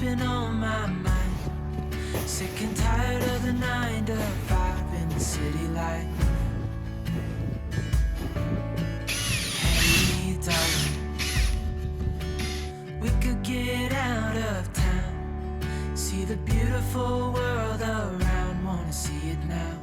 been on my mind. Sick and tired of the 9 to 5 in the city life. Hey, darling, we could get out of town. See the beautiful world around, wanna see it now.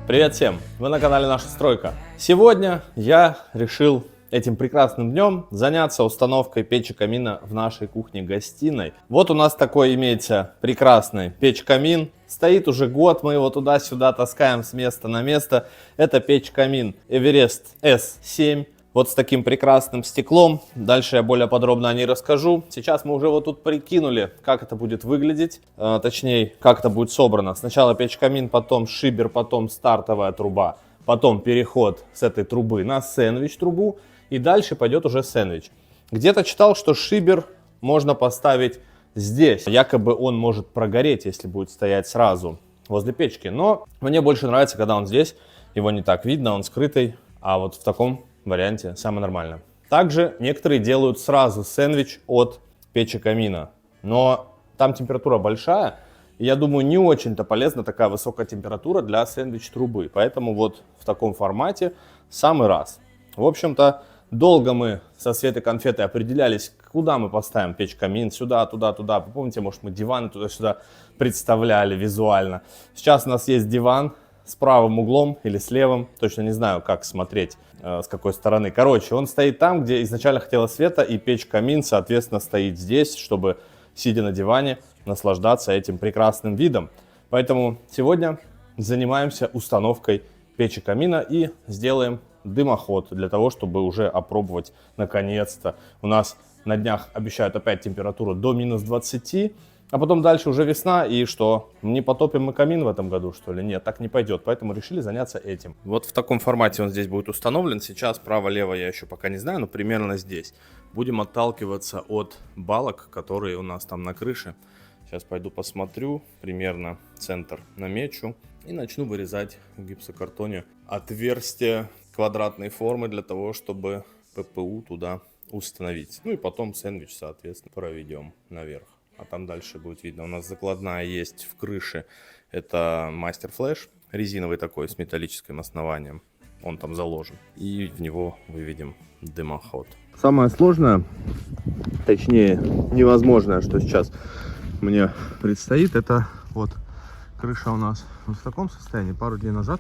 Привет всем! Вы на канале Наша Стройка. Сегодня я решил этим прекрасным днем заняться установкой печи-камина в нашей кухне-гостиной. Вот у нас такой имеется прекрасный печь-камин. Стоит уже год, мы его туда-сюда таскаем с места на место. Это печь-камин Everest S7. Вот с таким прекрасным стеклом. Дальше я более подробно о ней расскажу. Сейчас мы уже вот тут прикинули, как это будет выглядеть. Точнее, как это будет собрано. Сначала печь-камин, потом шибер, потом стартовая труба. Потом переход с этой трубы на сэндвич-трубу. И дальше пойдет уже сэндвич. Где-то читал, что шибер можно поставить здесь. Якобы он может прогореть, если будет стоять сразу возле печки. Но мне больше нравится, когда он здесь. Его не так видно, он скрытый. А вот в таком варианте самое нормальное. Также некоторые делают сразу сэндвич от печи-камина. Но там температура большая. И я думаю, не очень-то полезна такая высокая температура для сэндвич-трубы. Поэтому вот в таком формате самый раз. В общем-то, долго мы со Светой Конфетой определялись, куда мы поставим печь-камин. Сюда, туда, туда. Вы помните, может, мы диваны туда-сюда представляли визуально. Сейчас у нас есть диван с правым углом или с левым. Точно не знаю, как смотреть, с какой стороны. Короче, он стоит там, где изначально хотела Света. И печь-камин, соответственно, стоит здесь, чтобы, сидя на диване, наслаждаться этим прекрасным видом. Поэтому сегодня занимаемся установкой печи-камина и сделаем дымоход для того, чтобы уже опробовать наконец-то. У нас на днях обещают опять температуру до минус 20, а потом дальше уже весна. И что, не потопим мы камин в этом году, что ли? Нет, так не пойдет. Поэтому решили заняться этим. Вот в таком формате он здесь будет установлен. Сейчас право-лево я еще пока не знаю, но примерно здесь. Будем отталкиваться от балок, которые у нас там на крыше. Сейчас пойду посмотрю, примерно центр намечу и начну вырезать в гипсокартоне отверстия квадратной формы для того, чтобы ППУ туда установить. Ну и потом сэндвич, соответственно, проведем наверх. А там дальше будет видно. У нас закладная есть в крыше. Это мастер флэш, резиновый такой, с металлическим основанием. Он там заложен. И в него выведем дымоход. Самое сложное, точнее невозможное, что сейчас мне предстоит, это вот крыша у нас вот в таком состоянии. Пару дней назад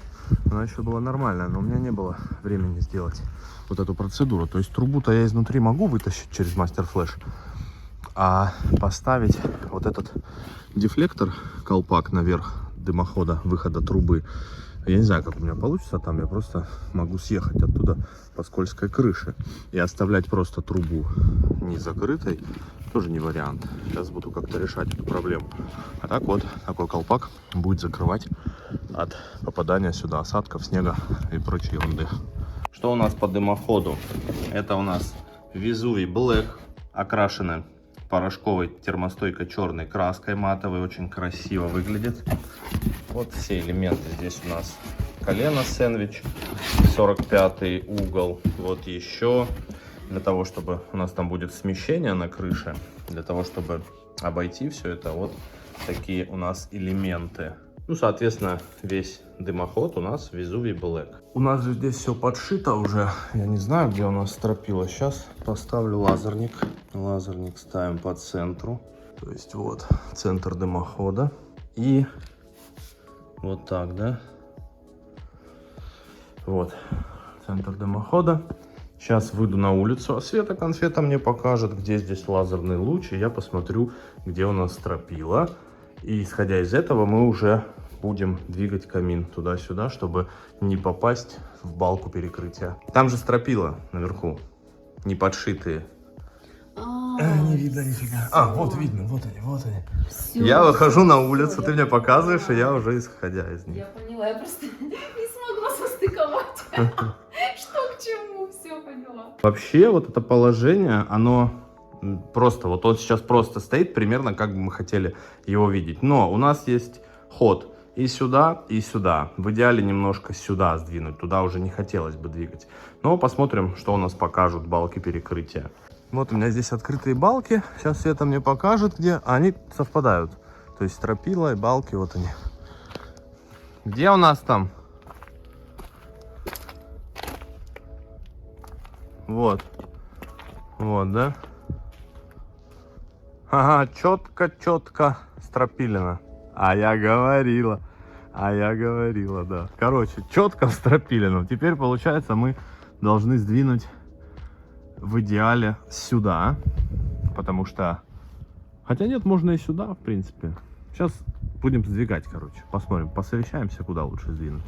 она еще была нормальная, но у меня не было времени сделать вот эту процедуру. То есть трубу-то я изнутри могу вытащить через мастер флэш, а поставить вот этот дефлектор, колпак наверх дымохода, выхода трубы, я не знаю, как у меня получится там. Я просто могу съехать оттуда по скользкой крыше и оставлять просто трубу не закрытой. Тоже не вариант. Сейчас буду как-то решать эту проблему. А так вот, такой колпак будет закрывать от попадания сюда осадков, снега и прочей ерунды. Что у нас по дымоходу? Это у нас Vesuvi Black, окрашенный порошковой термостойкой черной краской матовой. Очень красиво выглядит. Вот все элементы. Здесь у нас колено сэндвич, 45-й угол. Вот еще. Для того, чтобы у нас там будет смещение на крыше, для того, чтобы обойти все это, вот такие у нас элементы. Ну, соответственно, весь дымоход у нас Vesuvi Black. У нас же здесь все подшито уже. Я не знаю, где у нас стропила. Сейчас поставлю лазерник. Лазерник ставим по центру. То есть вот центр дымохода. И вот так, да? Вот центр дымохода. Сейчас выйду на улицу, а Света Конфета мне покажет, где здесь лазерный луч, и я посмотрю, где у нас стропила. И исходя из этого мы уже будем двигать камин туда-сюда, чтобы не попасть в балку перекрытия. Там же стропила наверху, не подшитые. Не видно нифига. Вот видно, вот они, вот они. Все. Я выхожу на улицу, ты мне показываешь, и я уже исходя из них. Я поняла, я просто не смогла состыковать. Что к чему, все поняла. Вообще вот это положение, оно просто, вот он сейчас просто стоит примерно как бы мы хотели его видеть. Но у нас есть ход и сюда, и сюда. В идеале немножко сюда сдвинуть, туда уже не хотелось бы двигать. Но посмотрим, что у нас покажут балки перекрытия. Вот у меня здесь открытые балки. Сейчас Света мне покажет, где. Они совпадают. То есть стропила и балки, вот они. Где у нас там? Вот. Вот, да? Ага, четко стропилено. А я говорила, да. Короче, четко стропилено. Теперь, получается, мы должны сдвинуть в идеале сюда. Потому что... Хотя нет, можно и сюда, в принципе. Сейчас будем сдвигать, короче. Посмотрим, посовещаемся, куда лучше сдвинуть.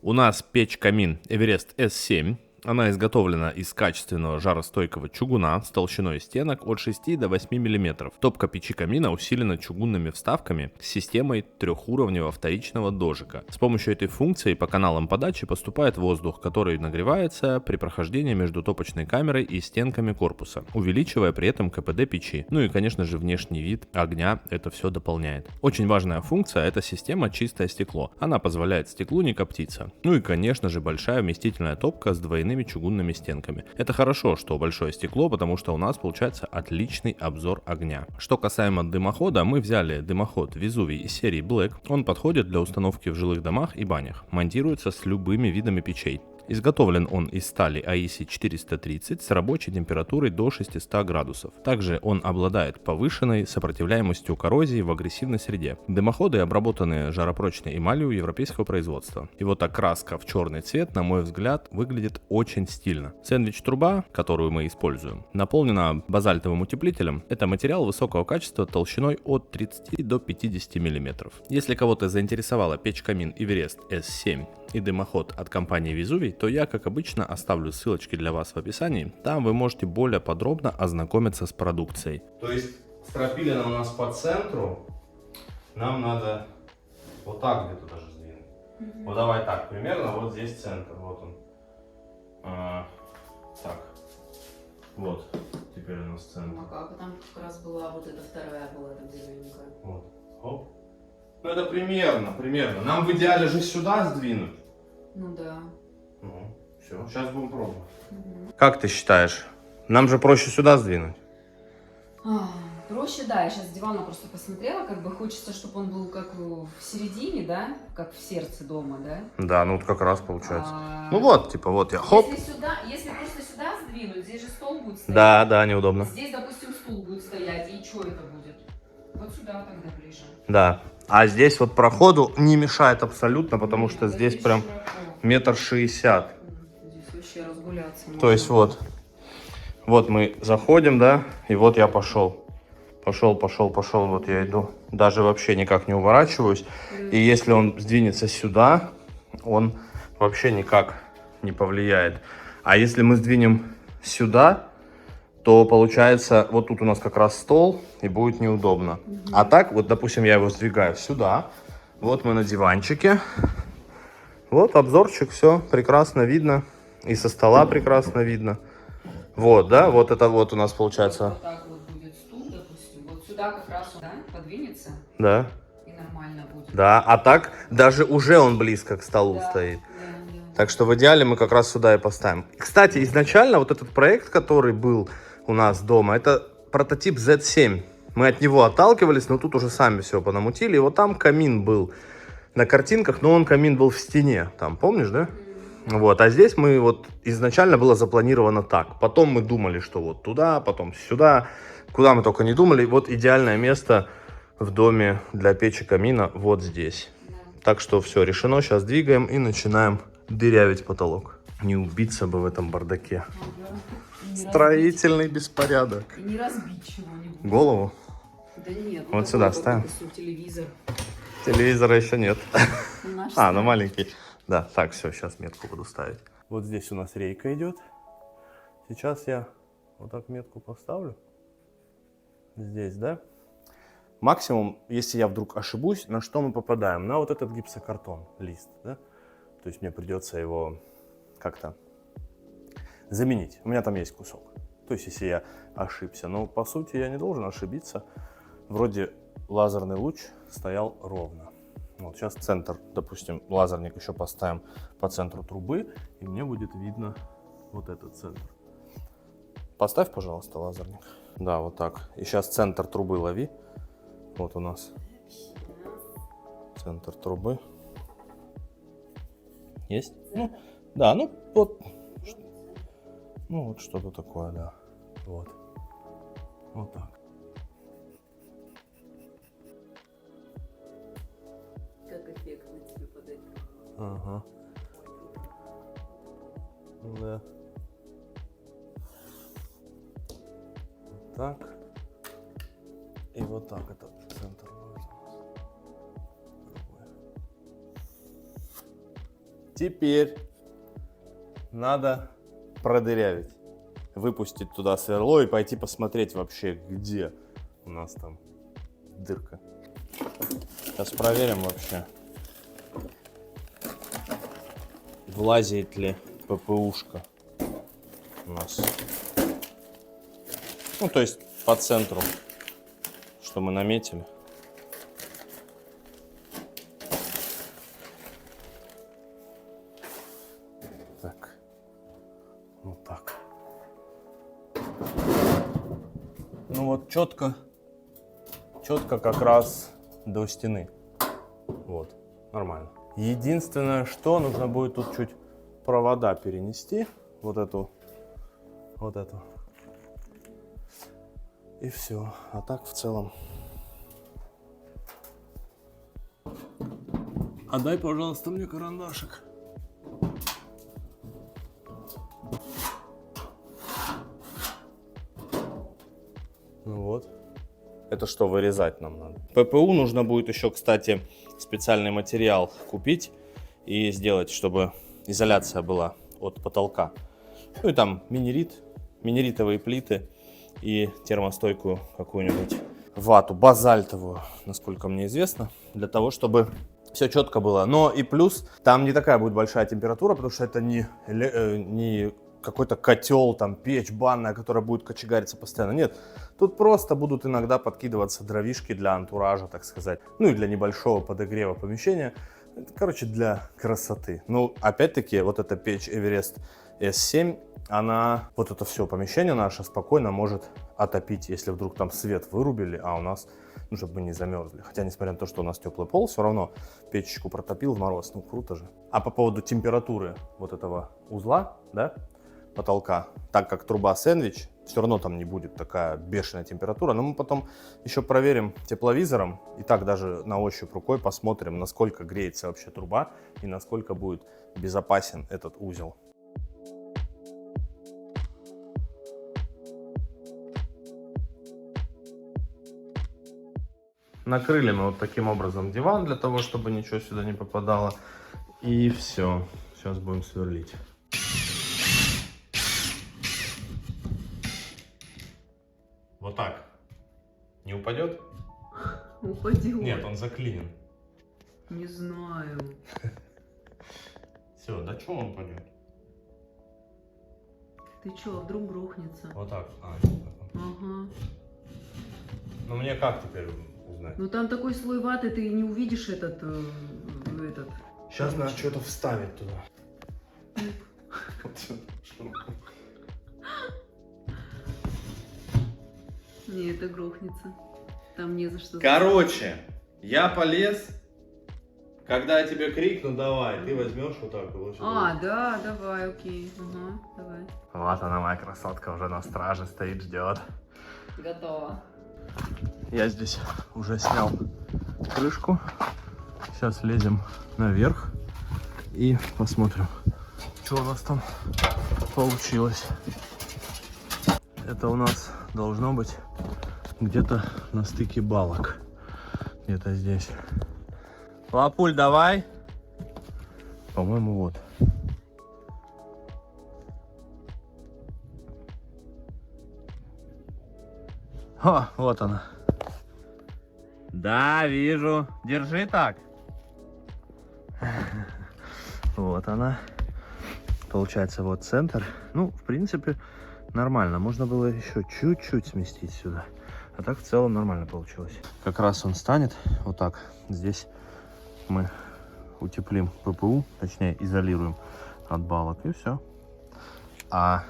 У нас печь-камин Everest S7. Она изготовлена из качественного жаростойкого чугуна с толщиной стенок от 6 до 8 мм. Топка печи камина усилена чугунными вставками с системой трехуровневого вторичного дожика. С помощью этой функции по каналам подачи поступает воздух, который нагревается при прохождении между топочной камерой и стенками корпуса, увеличивая при этом КПД печи. Ну и, конечно же, внешний вид огня это все дополняет. Очень важная функция — это система чистое стекло. Она позволяет стеклу не коптиться. Ну и, конечно же, большая вместительная топка с двойными чугунными стенками. Это хорошо, что большое стекло, потому что у нас получается отличный обзор огня. Что касаемо дымохода, мы взяли дымоход Везувий из серии Black. Он подходит для установки в жилых домах и банях. Монтируется с любыми видами печей. Изготовлен он из стали AEC 430 с рабочей температурой до 600 градусов. Также он обладает повышенной сопротивляемостью коррозии в агрессивной среде. Дымоходы обработаны жаропрочной эмалью европейского производства. И вот окраска в черный цвет, на мой взгляд, выглядит очень стильно. Сэндвич-труба, которую мы используем, наполнена базальтовым утеплителем. Это материал высокого качества толщиной от 30 до 50 мм. Если кого-то заинтересовала печь-камин Everest S7 и дымоход от компании Везувий, то я, как обычно, оставлю ссылочки для вас в описании. Там вы можете более подробно ознакомиться с продукцией. То есть стропилина у нас по центру. Нам надо вот так где-то даже сдвинуть. Вот давай так, примерно вот здесь центр. Вот он. Так. Вот. Теперь у нас центр. Ну а как? Там как раз была вот эта вторая была, там зелененькая. Вот. Оп. Ну это примерно. Нам в идеале же сюда сдвинуть. Ну да. Ну, все, сейчас будем пробовать. Как ты считаешь? Нам же проще сюда сдвинуть. Проще, да. Я сейчас с дивана просто посмотрела, как бы хочется, чтобы он был как в середине, да? Как в сердце дома, да? Да, ну вот как раз получается. Ну вот, типа вот я хоп. Если просто сюда сдвинуть, здесь же стол будет стоять. Да, неудобно. Здесь, допустим, стул будет стоять, и что это будет? Вот сюда тогда ближе. Да. А здесь вот проходу не мешает абсолютно, потому Нет, что здесь широко. прям 1,60 м. Здесь вообще разгуляться можно. То есть вот мы заходим, да, и вот я пошел, вот я иду. Даже вообще никак не уворачиваюсь. И если он сдвинется сюда, он вообще никак не повлияет. А если мы сдвинем сюда, то получается, вот тут у нас как раз стол, и будет неудобно. А так, вот, допустим, я его сдвигаю сюда. Вот мы на диванчике. Вот обзорчик, все прекрасно видно. И со стола прекрасно видно. Вот, да, вот это вот у нас получается. Вот так вот будет стул, допустим. Вот сюда как раз он, да, подвинется. Да. И нормально будет. Да, а так даже уже он близко к столу стоит. Да. Так что в идеале мы как раз сюда и поставим. Кстати, изначально вот этот проект, который был у нас дома, это прототип Z7. Мы от него отталкивались, но тут уже сами все понамутили. И вот там камин был на картинках, но камин был в стене. Там, помнишь, да? Вот, а здесь мы вот изначально было запланировано так. Потом мы думали, что вот туда, потом сюда. Куда мы только не думали. Вот идеальное место в доме для печи камина вот здесь. Так что все, решено. Сейчас двигаем и начинаем дырявить потолок. Не убиться бы в этом бардаке. Строительный беспорядок. И не разбить чего-нибудь. Голову? Да нет. Вот сюда ставим. Телевизор. Телевизора еще нет. Наш Ну маленький. Да, так, все, сейчас метку буду ставить. Вот здесь у нас рейка идет. Сейчас я вот так метку поставлю. Здесь, да? Максимум, если я вдруг ошибусь, на что мы попадаем? На вот этот гипсокартон, лист, да? То есть мне придется его как-то заменить. У меня там есть кусок. То есть если я ошибся. Но по сути я не должен ошибиться. Вроде лазерный луч стоял ровно. Вот сейчас центр, допустим, лазерник еще поставим по центру трубы, и мне будет видно вот этот центр. Поставь, пожалуйста, лазерник. Да, вот так. И сейчас центр трубы лови. Вот у нас центр трубы. Есть? Ну, да, ну вот. Ну вот что-то такое, да. Вот. Вот так. Как эффектно тебе подать. Ага. Да. Вот так. И вот так этот центр будет у нас. Теперь надо продырявить. Выпустить туда сверло и пойти посмотреть вообще, где у нас там дырка. Сейчас проверим вообще, влазит ли ППУшка у нас. Ну, то есть по центру, что мы наметили. Так. Вот так. Ну вот четко как раз до стены. Вот, нормально. Единственное, что нужно будет тут чуть провода перенести. Вот эту. И все. А так в целом. Отдай, пожалуйста, мне карандашик. Ну вот. Это что, вырезать нам надо? ППУ нужно будет еще, кстати, специальный материал купить и сделать, чтобы изоляция была от потолка. Ну и там минеритовые плиты и термостойкую какую-нибудь вату, базальтовую, насколько мне известно, для того, чтобы все четко было. Но и плюс, там не такая будет большая температура, потому что это не какой-то котел, там печь банная, которая будет кочегариться постоянно. Нет, тут просто будут иногда подкидываться дровишки для антуража, так сказать. Ну и для небольшого подогрева помещения. Короче, для красоты. Ну, опять-таки, вот эта печь Эверест S7, она, вот это все помещение наше спокойно может отопить, если вдруг там свет вырубили, а у нас, ну, чтобы мы не замерзли. Хотя, несмотря на то, что у нас теплый пол, все равно печечку протопил в мороз. Ну, круто же. А по поводу температуры вот этого узла, да, потолка, так как труба сэндвич, все равно там не будет такая бешеная температура. Но мы потом еще проверим тепловизором и так даже на ощупь рукой посмотрим, насколько греется вообще труба и насколько будет безопасен этот узел. Накрыли мы вот таким образом диван для того, чтобы ничего сюда не попадало. И все. Сейчас будем сверлить. Вот так. Не упадет? Упадет. Нет, он заклинен. Не знаю. Все, да что он упадет? Ты чё, вдруг грохнется? Вот так. Ага. Ну мне как теперь узнать? Ну там такой слой ваты, ты не увидишь этот. Сейчас надо что-то вставить туда. Не, это грохнется. Там не за что. Короче, я полез. Когда я тебе крикну, давай, ты возьмешь вот так. Да, давай, окей. Ага, давай. Вот она, моя красотка, уже на страже стоит, ждет. Готово. Я здесь уже снял крышку. Сейчас лезем наверх и посмотрим, что у нас там получилось. Это у нас должно быть где-то на стыке балок. Где-то здесь. Лапуль, давай. По-моему, вот. О, вот она. Да, вижу. Держи так. Вот она. Получается, вот центр. Ну, в принципе, нормально. Можно было еще чуть-чуть сместить сюда. А так в целом нормально получилось. Как раз он станет вот так. Здесь мы утеплим ППУ, точнее изолируем от балок, и все. А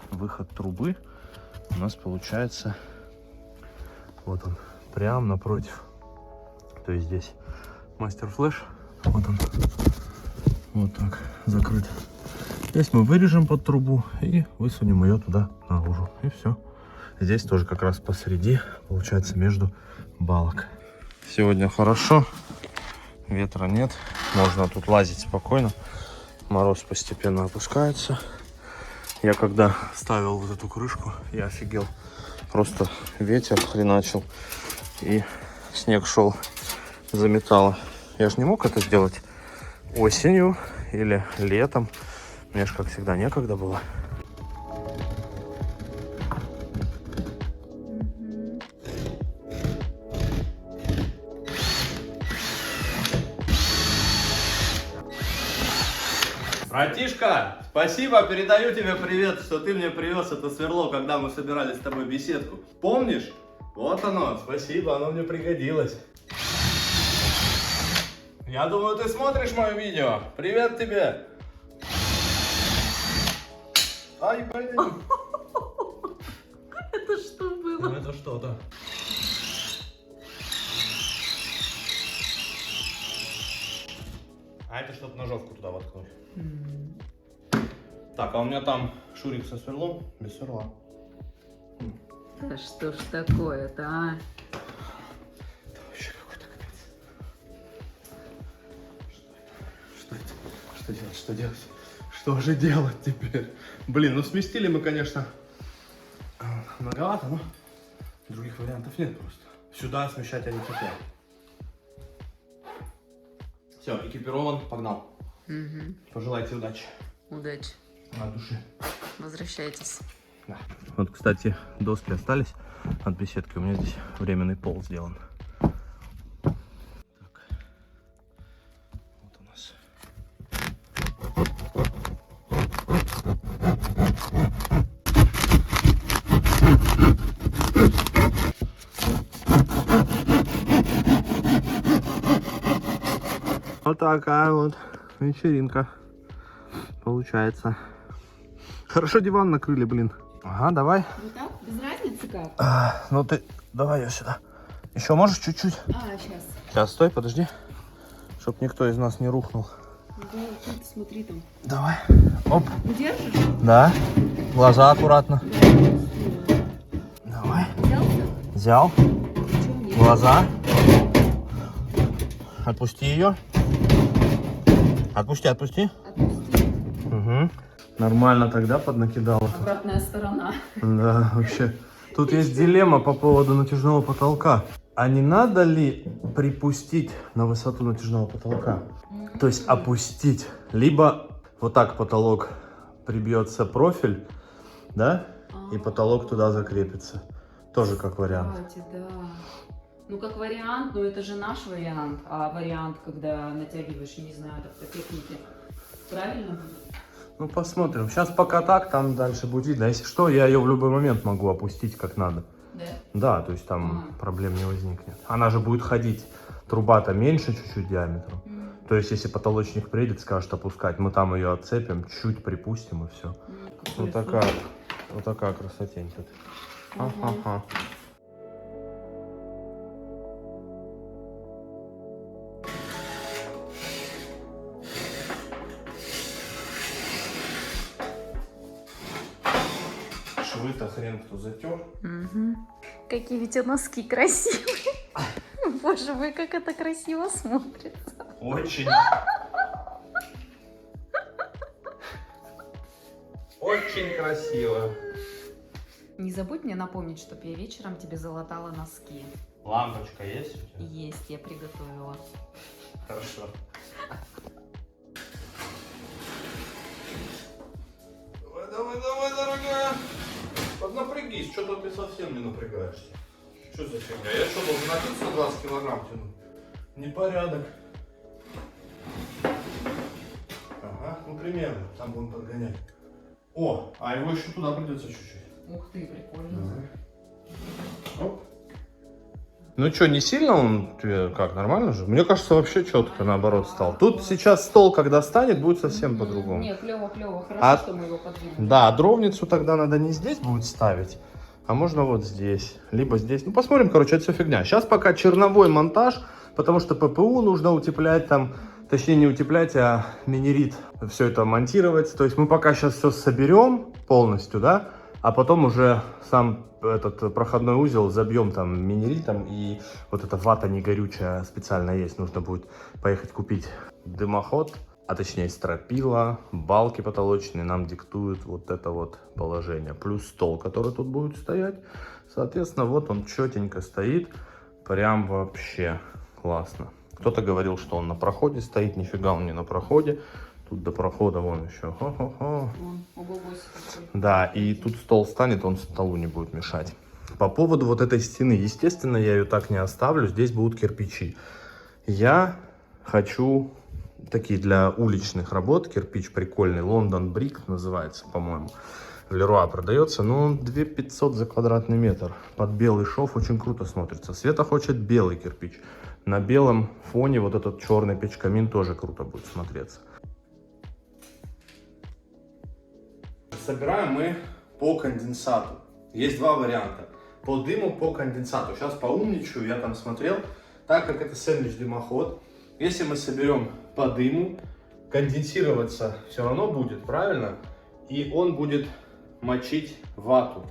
выход трубы у нас получается вот он, прям напротив. То есть здесь мастер-флеш, вот он, вот так закрыт. Здесь мы вырежем под трубу и высунем ее туда наружу, и все. Здесь тоже как раз посреди, получается, между балок. Сегодня хорошо, ветра нет, можно тут лазить спокойно. Мороз постепенно опускается. Я когда ставил вот эту крышку, я офигел. Просто ветер хреначил, и снег шел, заметало. Я же не мог это сделать осенью или летом. Мне же, как всегда, некогда было. Братишка, спасибо, передаю тебе привет, что ты мне привез это сверло, когда мы собирали с тобой беседку. Помнишь? Вот оно, спасибо, оно мне пригодилось. Я думаю, ты смотришь мое видео. Привет тебе. Ай, блин. Это что было? Это что-то. А это чтобы ножовку туда воткнуть. Так, а у меня там шурик со сверлом, без сверла. Да что ж такое-то, а? Это вообще какой-то капец. Что это? Что делать? Что делать? Что же делать теперь? Блин, ну сместили мы, конечно, многовато, но других вариантов нет просто. Сюда смещать я не хотел. Все, экипирован, погнал. Угу. Пожелайте удачи. Удачи. От души. Возвращайтесь. Да. Вот, кстати, доски остались от беседки. У меня здесь временный пол сделан. Так. Вот у нас. Вот такая вот вечеринка получается. Хорошо диван накрыли, блин. Ага, давай. Вот так? Без разницы как? Ну ты, давай я сюда. Еще можешь чуть-чуть? Сейчас. Сейчас, стой, подожди. Чтоб никто из нас не рухнул. Да, ты смотри там. Давай. Оп. Держишь? Да. Глаза аккуратно. Давай. Взялся? Взял. Чего нет? Глаза. Отпусти ее. Отпусти, отпусти. Отпусти. Угу. Нормально тогда поднакидала. Обратная сторона. Да, вообще. Тут есть дилемма по поводу натяжного потолка. А не надо ли припустить на высоту натяжного потолка? То есть опустить. Либо вот так потолок прибьется профиль, да? И потолок туда закрепится. Тоже как вариант. Кстати, да. Ну, как вариант, но это же наш вариант. А вариант, когда натягиваешь, я не знаю, так по технике, правильно будет? Ну, посмотрим. Сейчас пока так, там дальше будет видно. Если что, я ее в любой момент могу опустить как надо. Да? Да, то есть там проблем не возникнет. Она же будет ходить, труба-то меньше чуть-чуть диаметром. То есть, если потолочник приедет, скажет опускать, мы там ее отцепим, чуть припустим и все. Вот такая красотень тут. Ага. Швы-то хрен кто затер. Угу. Какие ведь носки красивые. Боже мой, как это красиво смотрится. Очень. Очень красиво. Не забудь мне напомнить, чтобы я вечером тебе залатала носки. Лампочка есть у тебя? Есть, я приготовила. Хорошо. Давай, дорогая. Поднапрягись, что-то ты совсем не напрягаешься. Что за фигня? Я что, должен один 120 килограмм тянуть? Непорядок. Ага, ну примерно, там будем подгонять. О, а его еще туда придется чуть-чуть. Ух ты, прикольно. Оп. Ну что, не сильно он тебе как, нормально же? Мне кажется, вообще четко наоборот стал. Тут сейчас стол, когда станет, будет совсем по-другому. Не, клево, хорошо, А- что мы его подвинули. Да, дровницу тогда надо не здесь будет ставить, А можно вот здесь, либо здесь. Ну, посмотрим, короче, это все фигня. Сейчас пока черновой монтаж, потому что ППУ нужно утеплять там, точнее не утеплять, а минерит все это монтировать. То есть мы пока сейчас все соберем полностью, да, а потом уже сам этот проходной узел забьем там минеритом, и вот эта вата не горючая специально есть, нужно будет поехать купить дымоход, а точнее стропила, балки потолочные нам диктуют вот это вот положение, плюс стол, который тут будет стоять, соответственно, вот он четенько стоит, прям вообще классно. Кто-то говорил, что он на проходе стоит, нифига он не на проходе. Тут до прохода вон еще. Хо-хо-хо. Да, и тут стол станет, он столу не будет мешать. По поводу вот этой стены, естественно, я ее так не оставлю. Здесь будут кирпичи. Я хочу такие для уличных работ. Кирпич прикольный. Лондон Брик называется, по-моему. В Леруа продается. Ну, 2500 за квадратный метр. Под белый шов очень круто смотрится. Света хочет белый кирпич. На белом фоне вот этот черный печкамин тоже круто будет смотреться. Собираем мы по конденсату. Есть два варианта. По дыму, по конденсату. Сейчас поумничаю, я там смотрел. Так как это сэндвич-дымоход, если мы соберем по дыму, конденсироваться все равно будет, правильно? И он будет мочить вату.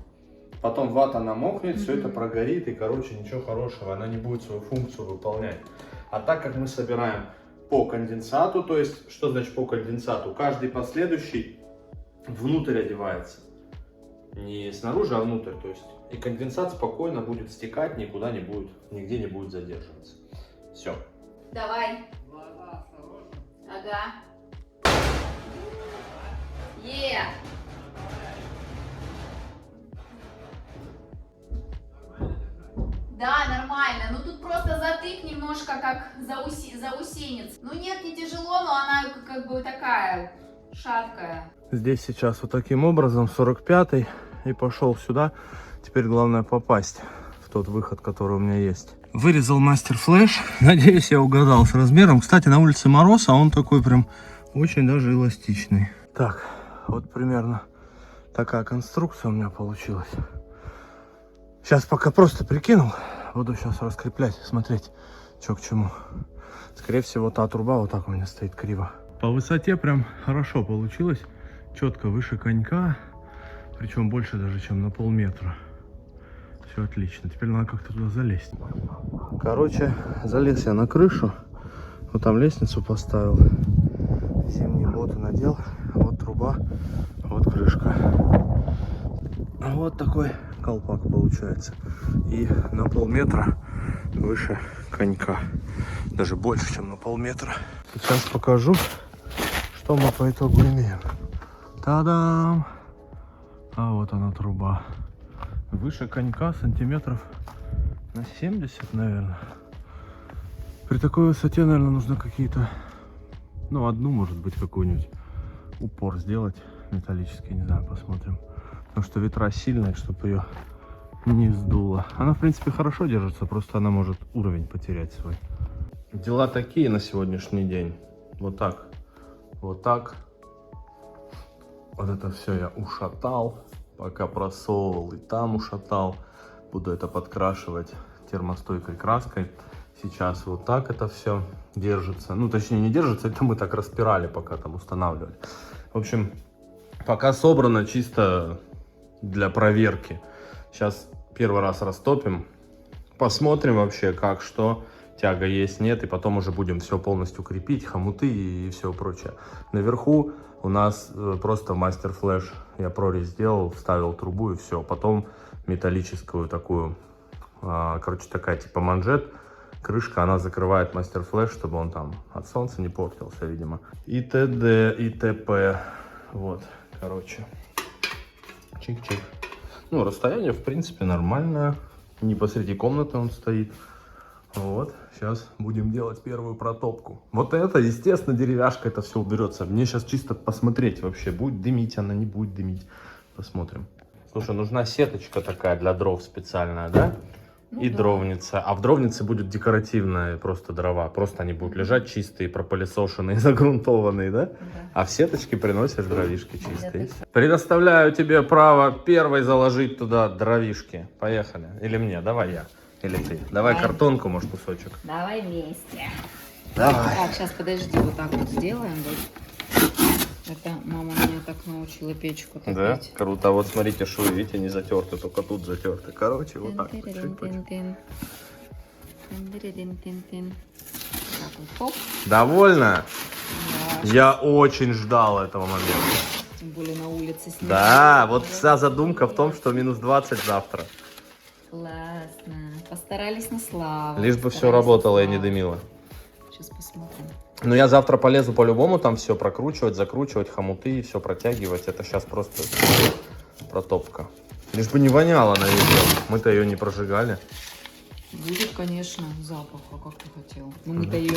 Потом вата намокнет, все это прогорит, и, короче, ничего хорошего, она не будет свою функцию выполнять. А так как мы собираем по конденсату, то есть, что значит по конденсату? Каждый последующий внутрь одевается. Не снаружи, а внутрь. То есть, и конденсат спокойно будет стекать, никуда не будет, нигде не будет задерживаться. Все. Давай. Ага. Да, нормально. Ну тут просто затык немножко как заусенец. Ну нет, не тяжело, но она как бы такая шаткая. Здесь сейчас вот таким образом 45-й и пошел сюда. Теперь главное попасть в тот выход, который у меня есть. Вырезал мастер флеш. Надеюсь, я угадал с размером. Кстати, на улице мороз, а он такой прям очень даже эластичный. Так, вот примерно такая конструкция у меня получилась. Сейчас пока просто прикинул. Буду сейчас раскреплять, смотреть, что к чему. Скорее всего, та труба вот так у меня стоит криво. По высоте прям хорошо получилось. Четко выше конька. Причем больше даже, чем на полметра. Все отлично. Теперь надо как-то туда залезть. Короче, залез я на крышу. Вот там лестницу поставил. Зимние боты надел. Вот труба, вот крышка. Вот такой колпак получается. И на полметра выше конька. Даже больше, чем на полметра. Сейчас покажу, что мы по итогу имеем. Та-дам! А вот она труба. Выше конька сантиметров на 70, наверное. При такой высоте, наверное, нужно какие-то... Ну, одну, может быть, какую-нибудь упор сделать металлический. Не знаю, посмотрим. Потому что ветра сильные, чтобы ее не сдуло. Она, в принципе, хорошо держится, просто она может уровень потерять свой. Дела такие на сегодняшний день. Вот так. Вот так. Вот это все я ушатал. Пока просовывал, и там ушатал. Буду это подкрашивать термостойкой краской. Сейчас вот так это все держится. Ну, точнее, не держится, это мы так распирали, пока там устанавливали. В общем, пока собрано чисто для проверки. Сейчас первый раз растопим. Посмотрим вообще, как, что. Тяга есть, нет. И потом уже будем все полностью крепить, хомуты и все прочее. Наверху у нас просто мастер флеш. Я прорезь сделал, вставил трубу и все. Потом металлическую такую, короче, такая типа манжет. Крышка, она закрывает мастер флеш, чтобы он там от солнца не портился, видимо. И т.д. и т.п. Вот, короче. Чик-чик. Ну, расстояние, в принципе, нормальное. Не посреди комнаты он стоит. Вот, сейчас будем делать первую протопку. Вот это, естественно, деревяшка, это все уберется. Мне сейчас чисто посмотреть вообще, будет дымить она, не будет дымить. Посмотрим. Слушай, нужна сеточка такая для дров специальная, да? Ну и да. дровница. А в дровнице будут декоративные просто дрова. Просто они будут лежать чистые, пропылесошенные, загрунтованные, да? Да. А в сеточке приносишь дровишки чистые. так- Предоставляю тебе право первой заложить туда дровишки. Поехали. Или мне, давай я. Или ты. Давай Давай. картонку, может, кусочек. Давай вместе. Давай. Так, сейчас подожди, вот так вот сделаем. Вот. Это мама меня так научила печку Да, топить. круто. А вот смотрите, швы, видите, не затерты, только тут затерты. Короче, вот так вот. чуть-чуть. Тын-тын-тын-тын. Тын-тын-тын-тын. Так вот, хоп. Довольно? Да. Я очень ждал этого момента. Тем более на улице снег. Да, вот вся задумка в том, что минус 20 завтра. Классно. Постарались на славу. Лишь бы все Постарались работало на и не славу. дымило. Сейчас посмотрим. Ну, я завтра полезу по-любому там все прокручивать, закручивать, хомуты, все протягивать. Это сейчас просто протопка. Лишь бы не воняло на весь дом. Мы-то ее не прожигали. Будет, конечно, запах, а как ты хотел. Мы-то ее...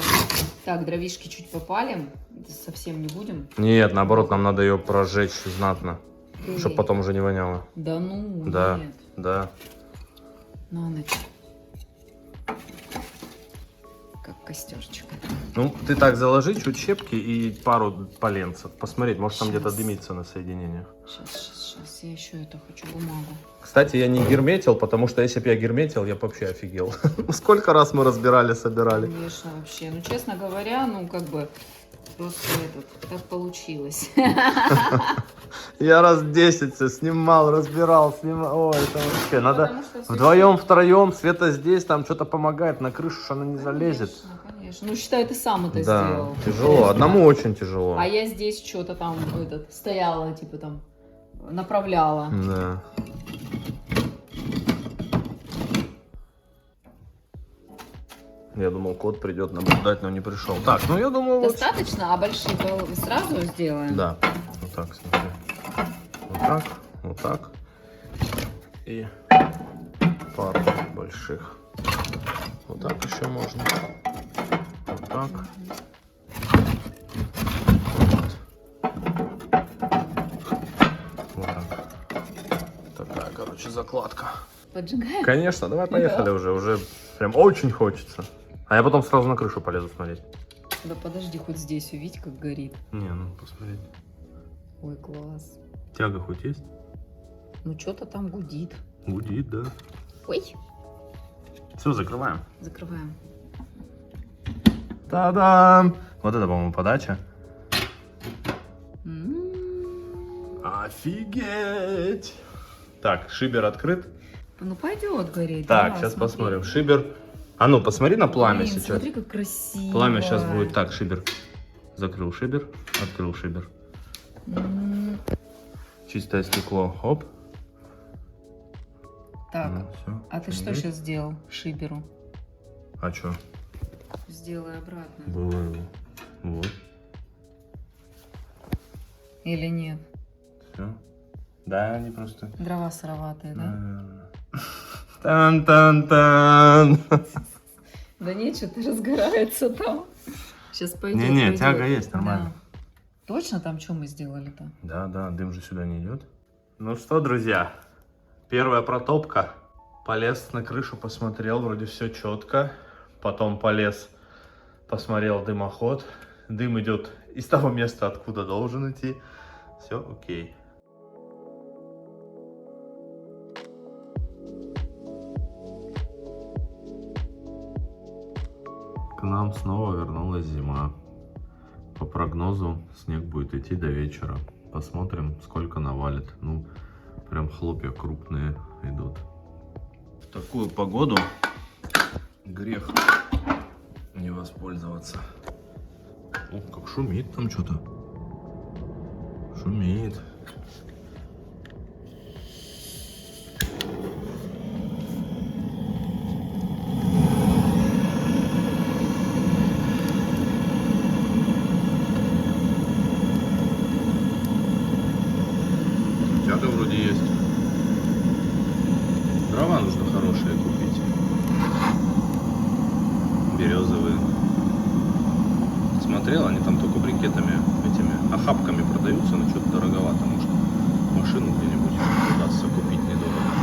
Так, дровишки чуть попалим. Совсем не будем. Нет, наоборот, нам надо ее прожечь знатно, Эй. чтобы потом уже не воняло. Да ну, Да, нет. да. На ночь. Как костерчик. Ну, ты так заложи чуть щепки и пару поленцев. Посмотреть, может там где-то Щас. дымится на соединениях. Сейчас. Я еще это хочу бумагу. Кстати, я не герметил, потому что если бы я герметил, я бы вообще офигел. Сколько раз мы разбирали, собирали. Конечно, вообще. Ну, честно говоря, ну, как бы, просто так получилось. Я раз 10 все снимал, разбирал, снимал. Ой, это вообще надо Потому что всё- вдвоем, втроем. Света здесь, там что-то помогает, на крышу ж она не залезет. Конечно. Ну, считай, ты сам это Да, сделал. тяжело. Одному очень тяжело. А я здесь что-то там стояла, типа там, направляла. Да. Я думал, кот придет наблюдать, но не пришел. Так, ну я думаю, вот... Достаточно? А большие сразу сделаем? Да, вот так, смотри. Вот так, вот так. И пару больших. Вот так еще можно. Вот так. Вот так. Такая, короче, закладка. Поджигаем? Конечно, давай поехали уже прям очень хочется. А я потом сразу на крышу полезу смотреть. Да подожди, хоть здесь увидь, как горит. Не, ну посмотреть. Ой, класс. Тяга хоть есть? Ну, что-то там гудит. Гудит, да. Ой, Все, закрываем. закрываем. Та-дам! Вот это, по-моему, подача. М-м-м. Офигеть! Так, шибер открыт. Ну, пойдет гореть. Так, да, сейчас смотри. посмотрим. Шибер. А ну, посмотри на пламя Блин, сейчас. смотри, как красиво. Пламя сейчас будет. Так, шибер. Закрыл шибер. Открыл шибер. М, Чистое стекло. Оп. Так, Ну, всё. а ты что Горит. сейчас сделал шиберу? А что? Сделай обратно. Было его. Вот. Или нет? Все. Да, они просто... Дрова сыроватые, да? Наверное. Тан-тан-тан. Да нет, что-то разгорается там. Сейчас пойдет. Не-не, пойдет. тяга есть, нормально. Да. Точно там что мы сделали-то? Да, да, дым же сюда не идет. Ну что, друзья, первая протопка. Полез на крышу, посмотрел, вроде все четко. Потом полез, посмотрел дымоход. Дым идет из того места, откуда должен идти. Все окей. К нам снова вернулась зима. По прогнозу снег будет идти до вечера. Посмотрим, сколько навалит. Ну, прям хлопья крупные идут. В такую погоду грех не воспользоваться. О, как шумит там что-то. Шумит. Тяга вроде есть. Дрова нужно хорошие купить. Березовые. Смотрел, они там только брикетами, этими охапками продаются, но что-то дороговато. Может, машину где-нибудь удастся купить недорого.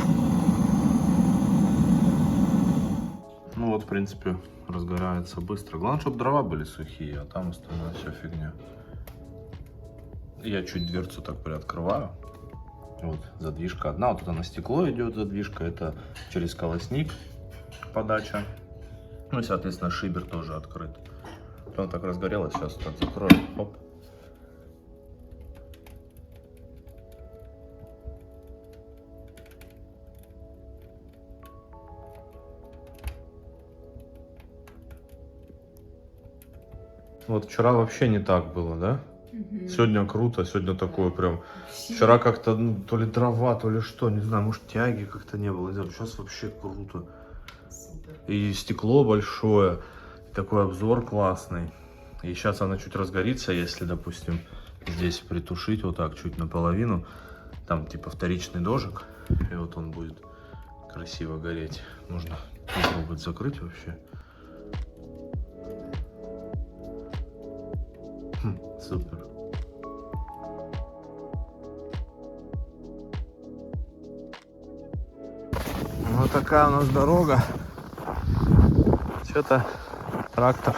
принципе, разгорается быстро. Главное, чтобы дрова были сухие, а там остальная вся фигня. Я чуть дверцу так приоткрываю. Вот задвижка одна. Вот это на стекло идет задвижка. Это через колосник подача. Ну и, соответственно, шибер тоже открыт. Он так разгорелось. Сейчас так закрою. Оп. Вот вчера вообще не так было, да? Сегодня круто, сегодня такое прям. Вчера как-то, ну, то ли дрова, то ли что, не знаю, может тяги как-то не было. Не знаю, сейчас вообще круто. Супер. И стекло большое, и такой обзор классный. И сейчас она чуть разгорится, если, допустим, здесь притушить вот так чуть наполовину. Там типа вторичный дожик, и вот он будет красиво гореть. Можно попробовать закрыть вообще. Супер. Вот такая у нас дорога. Что-то трактор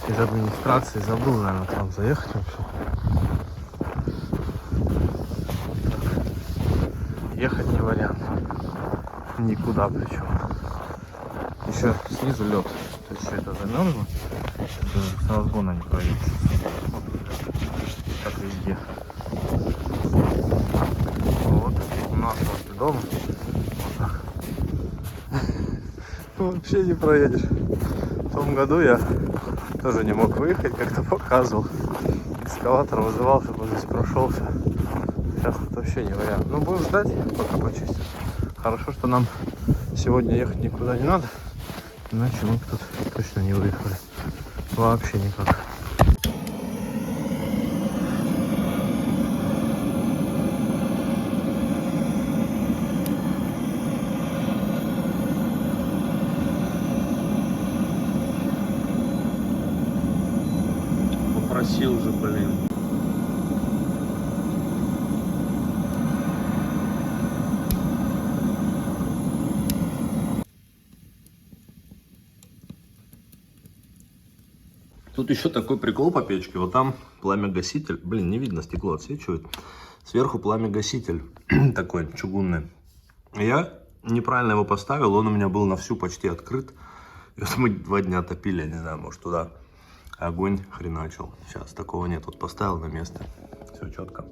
из администрации забыл, наверное, там заехать вообще. Ехать не вариант. Никуда причем. Еще снизу лед. То есть все это замерзло. С разгона не проедешь. Как везде. Вот у нас возле дома. Вот так. Вообще не проедешь. В том году я тоже не мог выехать, как-то показывал. Экскаватор вызывал, чтобы он здесь прошелся. Сейчас это вообще не вариант. Ну, будем ждать, пока почистят. Хорошо, что нам сегодня ехать никуда не надо. Иначе мы тут точно не выехали. Вообще никак. Попросил же, блин. Тут еще такой прикол по печке. Вот там пламя-гаситель. Блин, не видно, стекло отсвечивает. Сверху пламя-гаситель такой чугунный. Я неправильно его поставил. Он у меня был на всю почти открыт. И вот мы 2 дня топили, я не знаю, может туда огонь хреначил. Сейчас такого нет. Вот поставил на место. Все четко.